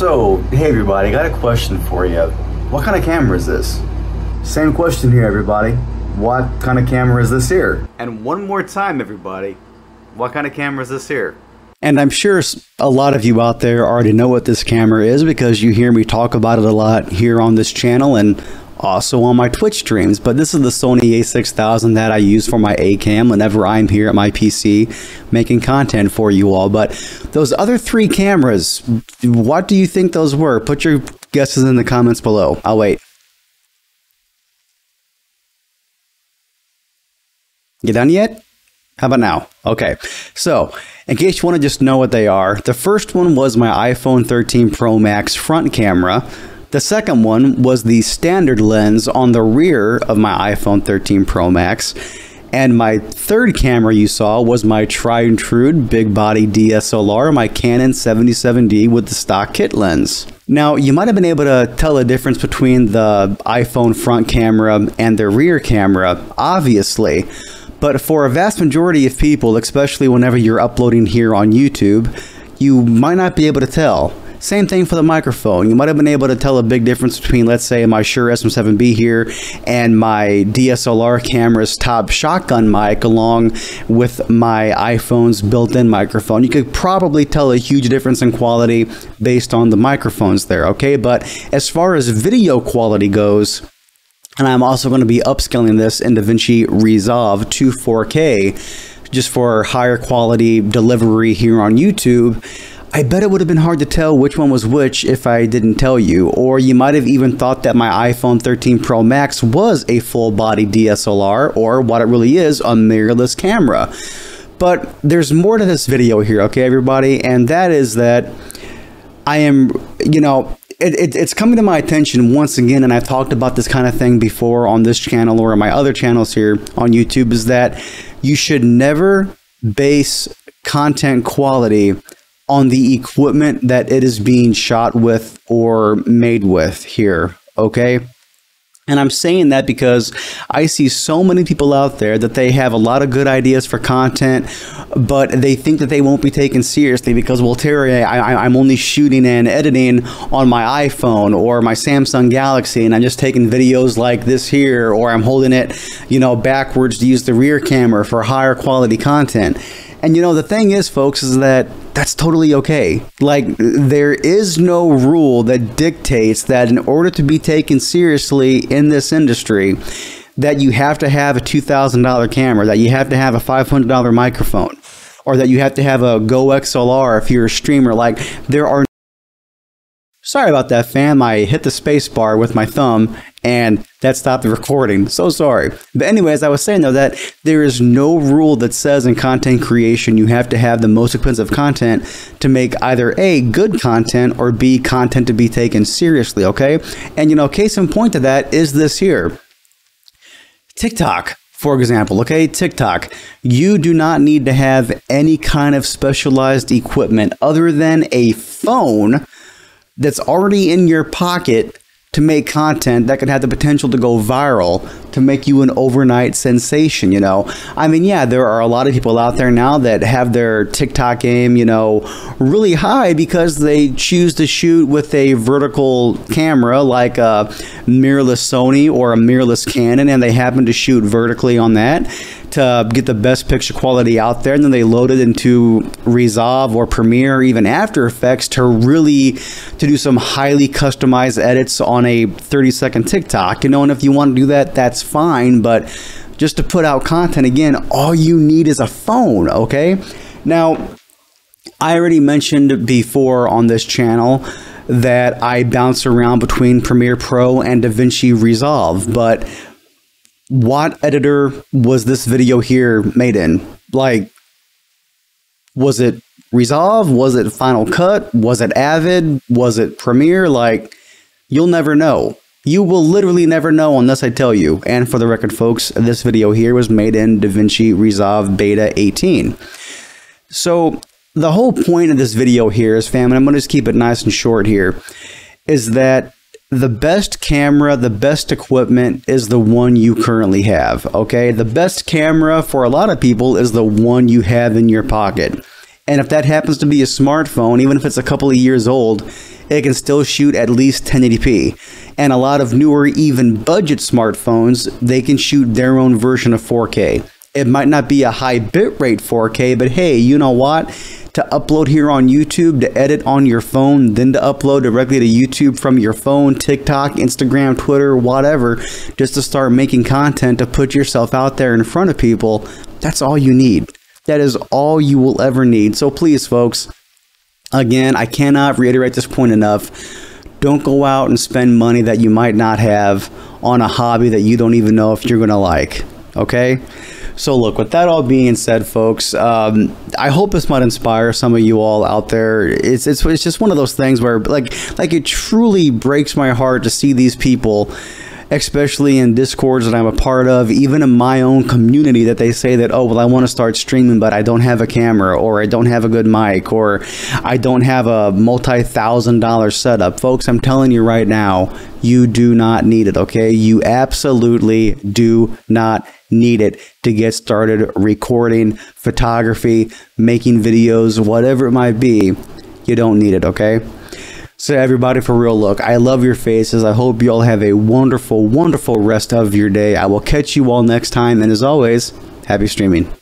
So, hey everybody, I got a question for you. What kind of camera is this? Same question here, everybody. What kind of camera is this here? And one more time, everybody. What kind of camera is this here? And I'm sure a lot of you out there already know what this camera is because you hear me talk about it a lot here on this channel and also on my Twitch streams. But this is the Sony a6000 that I use for my A-cam whenever I'm here at my PC making content for you all. But those other three cameras, what do you think those were? Put your guesses in the comments below. I'll wait. You done yet? How about now? Okay, so in case you want to just know what they are, the first one was my iPhone 13 Pro Max front camera. The second one was the standard lens on the rear of my iPhone 13 Pro Max. And my third camera you saw was my tried and true big body DSLR, my Canon 77D with the stock kit lens. Now, you might have been able to tell a difference between the iPhone front camera and the rear camera, obviously. But for a vast majority of people, especially whenever you're uploading here on YouTube, you might not be able to tell. Same thing for the microphone. You might have been able to tell a big difference between, let's say, my Shure SM7B here and my DSLR camera's top shotgun mic along with my iPhone's built-in microphone. You could probably tell a huge difference in quality based on the microphones there, okay? But as far as video quality goes, and I'm also going to be upscaling this in DaVinci Resolve to 4K just for higher quality delivery here on YouTube. I bet it would have been hard to tell which one was which if I didn't tell you, or you might have even thought that my iPhone 13 Pro Max was a full-body DSLR, or what it really is, a mirrorless camera. But there's more to this video here, okay, everybody, and that is that I am, you know, it's coming to my attention once again, and I've talked about this kind of thing before on this channel or my other channels here on YouTube, is that you should never base content quality on the equipment that it is being shot with or made with here, okay? And I'm saying that because I see so many people out there that they have a lot of good ideas for content, but they think that they won't be taken seriously because, well, Terry, I'm only shooting and editing on my iPhone or my Samsung Galaxy, and I'm just taking videos like this here, or I'm holding it, you know, backwards to use the rear camera for higher quality content. And you know, the thing is, folks, is that that's totally okay. Like, there is no rule that dictates that in order to be taken seriously in this industry, that you have to have a $2,000 camera, that you have to have a $500 microphone, or that you have to have a Go XLR if you're a streamer. Like, there are... Sorry about that, fam. I hit the space bar with my thumb and that stopped the recording. So sorry. But anyways, I was saying though that there is no rule that says in content creation you have to have the most expensive content to make either A, good content, or B, content to be taken seriously, okay? And you know, case in point to that is this here. TikTok, for example, okay? TikTok. You do not need to have any kind of specialized equipment other than a phone that's already in your pocket to make content that could have the potential to go viral, to make you an overnight sensation, you know? I mean, yeah, there are a lot of people out there now that have their TikTok game, you know, really high because they choose to shoot with a vertical camera like a mirrorless Sony or a mirrorless Canon, and they happen to shoot vertically on that to get the best picture quality out there, and then they load it into Resolve or Premiere or even After Effects to do some highly customized edits on a 30-second TikTok, you know. And if you want to do that, that's fine, but just to put out content, again, all you need is a phone, okay? Now, I already mentioned before on this channel that I bounce around between Premiere Pro and DaVinci Resolve, but what editor was this video here made in? Like, was it Resolve? Was it Final Cut? Was it Avid? Was it Premiere? Like, you'll never know. You will literally never know unless I tell you. And for the record, folks, this video here was made in DaVinci Resolve Beta 18. So the whole point of this video here is, fam, and I'm going to just keep it nice and short here, is that the best camera, the best equipment is the one you currently have, okay? The best camera for a lot of people is the one you have in your pocket. And if that happens to be a smartphone, even if it's a couple of years old, it can still shoot at least 1080p. And a lot of newer, even budget smartphones, they can shoot their own version of 4K. It might not be a high bitrate 4K, but hey, you know what? To upload here on YouTube, to edit on your phone, then to upload directly to YouTube from your phone, TikTok, Instagram, Twitter, whatever, just to start making content to put yourself out there in front of people, that's all you need. That is all you will ever need. So please, folks, again, I cannot reiterate this point enough. Don't go out and spend money that you might not have on a hobby that you don't even know if you're going to like. Okay? So look, with that all being said, folks, I hope this might inspire some of you all out there. It's just one of those things where like it truly breaks my heart to see these people, especially in Discords that I'm a part of, even in my own community, that they say that, oh, well, I want to start streaming, but I don't have a camera, or I don't have a good mic, or I don't have a multi-$1,000 setup. Folks, I'm telling you right now, you do not need it, okay? You absolutely do not need it to get started recording, photography, making videos, whatever it might be. You don't need it, okay? So everybody, for real, look, I love your faces. I hope you all have a wonderful, wonderful rest of your day. I will catch you all next time. And as always, happy streaming.